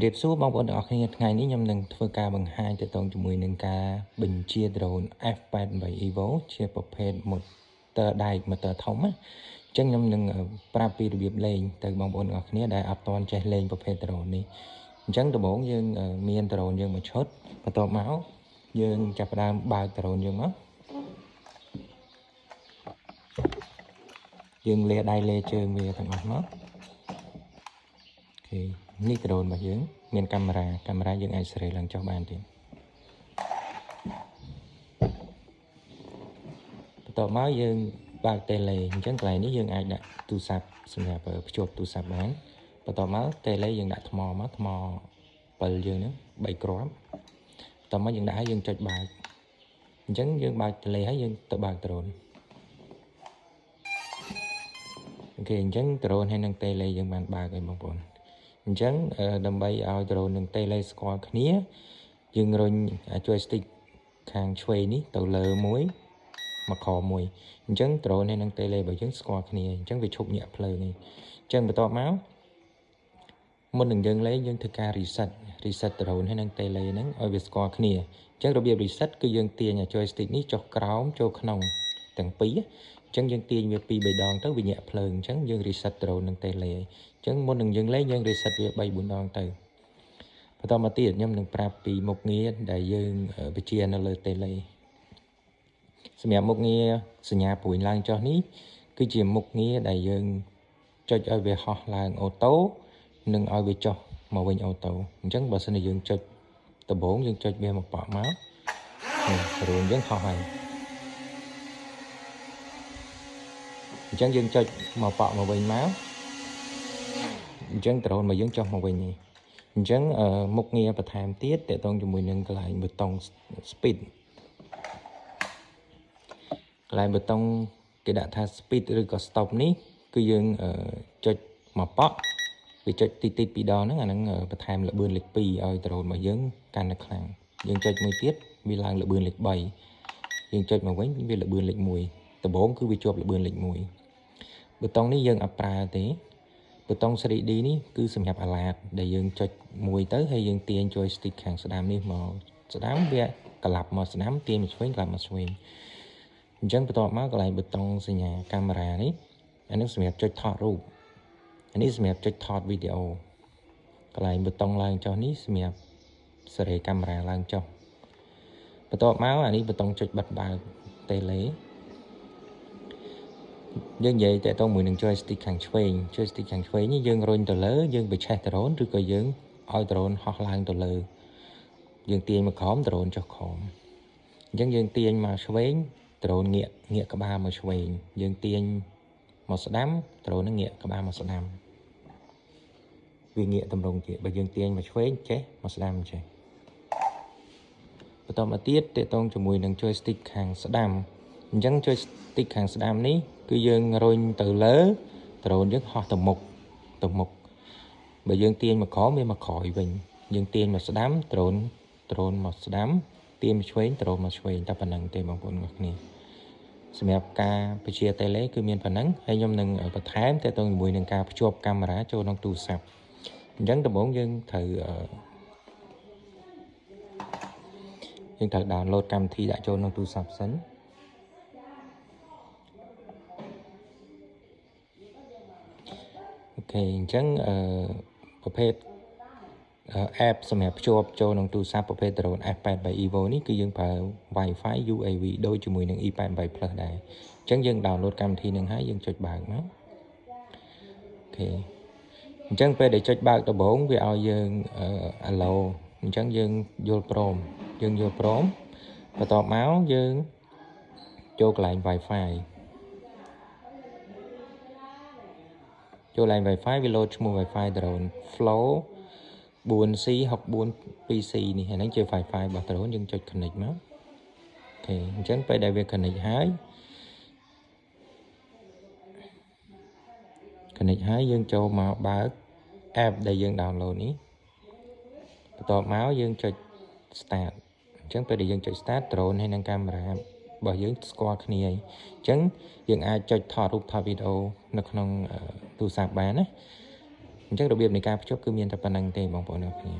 เรียบสู้บางคนออกในថ្ងៃนี้ខ្ញុំនឹងធ្វើការបង្ហាញទៅតងជាមួយនឹងការបញ្ជា drone F88 Evo ជាប្រភេទ motor ដែក motor ធំណាអញ្ចឹងខ្ញុំនឹងប្រាប់ពីរបៀបលេងទៅបងប្អូនអរគ្នាដែលអត់ទាន់ចេះលេងប្រភេទ drone នេះអញ្ចឹងដំបូងយើងមាន drone យើងមួយឈុតបន្ទាប់មកយើងចាប់ផ្ដើមបើក drone យើងមកយើងលាដៃលាជើងវាទាំងអស់មកអូខេនេះ drone របស់យើងមានកាមេរ៉ាយើងអាចសេរីឡើងចុះបានទៀតបន្ទាប់មកយើងបើក tele អញ្ចឹងកន្លែងនេះយើងអាចដាក់ទូរស័ព្ទសម្រាប់ភ្ជាប់ទូរស័ព្ទបានបន្ទាប់មក tele យើងដាក់ថ្មមកថ្ម7យើងហ្នឹង3គ្រាប់បន្ទាប់មកយើងដាក់ឲ្យយើងចុចបើកអញ្ចឹងយើងបើក tele ហើយយើងទៅបើក drone អូខេអញ្ចឹង drone ហើយនឹង tele យើងបានបើកហើយបងប្អូនអញ្ចឹងដើម្បីឲ្យ drone និង tele ស្គាល់គ្នាយើងរុញ joystick ខាងឆ្វេងនេះទៅលើមួយមកខមួយអញ្ចឹង drone ហើយនឹង tele របស់យើងស្គាល់គ្នាអញ្ចឹងវាឈប់ញាក់ភ្លើងនេះអញ្ចឹងបន្ទាប់មកមុននឹងយើងលេងយើងធ្វើការ reset drone ហើយនឹង tele ហ្នឹងឲ្យវាស្គាល់គ្នាអញ្ចឹងរបៀប reset គឺយើងទាញ joystick នេះចុះក្រោមចូលក្នុងទាំងពីរអញ្ចឹងយើងទាញវា2 3ដងទៅវាញាក់ភ្លើងអញ្ចឹងយើង reset drone និង tele អញ្ចឹងមុននឹងយើងលេងយើង reset វា3 4ដងទៅបន្តមកទៀតខ្ញុំនឹងប្រាប់ពីមុខងារដែលយើងបញ្ជានៅលើ tele សម្រាប់មុខងារសញ្ញាព្រួយឡើងចុះនេះគឺជាមុខងារដែលយើងចុចឲ្យវាហោះឡើងអូតូនិងឲ្យវាចុះមកវិញអូតូអញ្ចឹងបើសិនជាយើងចុចដំបូងយើងចុចវាមកប៉ក់មករួចយើងហោះហើយអញ្ចឹងយើងចុចមកប៉ក់មកវិញមកអញ្ចឹង drone របស់យើងចុះមកវិញនេះអញ្ចឹងមុខងារបន្ថែមទៀតតកតងជាមួយនឹងកន្លែងប៊ូតុង speed កន្លែងប៊ូតុងគេដាក់ថា speed ឬក៏ stop នេះគឺយើងចុចមកប៉ក់វាចុចតិចពីរដងហ្នឹងអាហ្នឹងបន្ថែមល្បឿនលេខ2ឲ្យ drone របស់យើងកាន់តែខ្លាំងយើងចុចមួយទៀតវាឡើងល្បឿនលេខ3យើងចុចមកវិញវាល្បឿនលេខ1ដំបូងគឺវាជាប់ល្បឿនលេខ1ប៊ូតុងនេះយើងអត់ប្រើទេប៊ូតុង 3D នេះគឺសម្រាប់អាឡាតដែលយើងចុចមួយទៅហើយយើងទាញ joystick ខាងស្ដាំនេះមកស្ដាំវាក្លាប់មកស្ដាំទាញមកឆ្វេងក្លាប់មកឆ្វេងអញ្ចឹងបន្ទាប់មកកន្លែងប៊ូតុងសញ្ញាកាមេរ៉ានេះអានេះសម្រាប់ចុចថតរូបអានេះសម្រាប់ចុចថតវីដេអូកន្លែងប៊ូតុងឡើងចុះនេះសម្រាប់សេរីកាមេរ៉ាឡើងចុះបន្ទាប់មកអានេះប៊ូតុងចុចបិទបើក tele យើងនិយាយតទៅមួយនឹង joystick ខាងឆ្វេងនេះយើងរុញទៅលើយើងបញ្ឆេះ drone ឬក៏យើងឲ្យ drone ហោះឡើងទៅលើយើងទាញមកក្រោម drone ចុះក្រោមអញ្ចឹងយើងទាញមកឆ្វេង drone ងាកក្បាលមកឆ្វេងយើងទាញមកស្ដាំ drone នឹងងាកក្បាលមកស្ដាំវាងាកតម្រង់ទៀតបើយើងទាញមកឆ្វេងចេះមកស្ដាំចេះបន្តមកទៀតតកតងជាមួយនឹង joystick ខាងស្ដាំអញ្ចឹង joystick ខាងស្ដាំនេះគឺយើងរុញទៅលើ drone យើងហោះទៅមុខបើយើងទាញមកក្រោមវាមកក្រោយវិញយើងទាញមកស្ដាំ drone មកស្ដាំទាញមកឆ្វេង drone មកឆ្វេងតែប៉ុណ្្នឹងទេបងប្អូនទាំងគ្នាសម្រាប់ការបញ្ជា tele គឺមានប៉ុណ្្នឹងហើយខ្ញុំនឹងបន្ថែមតទៅជាមួយនឹងការភ្ជាប់កាមេរ៉ាចូលក្នុងទូរស័ព្ទអញ្ចឹងដំបូងយើងត្រូវ download កម្មវិធីដាក់ចូលក្នុងទូរស័ព្ទសិនអូខេអញ្ចឹងប្រភេទ app សម្រាប់ភ្ជាប់ចូលក្នុងទូរស័ព្ទប្រភេទ drone F88 Evo នេះគឺយើងប្រើ Wi-Fi UAV ដូចជាមួយនឹង E88 Plus ដែរអញ្ចឹងយើង download កម្មវិធីនឹងហើយយើងចុចបើកមកអូខេអញ្ចឹងពេលដែលចុចបើកដំបូងវាឲ្យយើងallow អញ្ចឹងយើងយល់ព្រមបន្ទាប់មកយើងចូលកន្លែង Wi-Fi វាលោតឈ្មោះ Wi-Fi drone flow 4C64 2C នេះហ្នឹងជា Wi-Fi របស់ drone យើងចុច connect មកអូខេអញ្ចឹងពេលដែលវា connect ហើយយើងចូលមកបើក app ដែលយើង download នេះបន្ទាប់មកយើងចុច start អញ្ចឹងពេលដែលយើងចុច start drone ហើយនឹងកាមេរ៉ារបស់យើងស្គាល់គ្នាហើយអញ្ចឹងយើងអាចចុចថតរូបថតវីដេអូនៅក្នុងទូរស័ព្ទបានណាអ អញ្ចឹងរបៀបនៃការភ្ជាប់គឺមានតែប៉ុណ្្នឹងទេបងប្អូនអ្នកគ្នា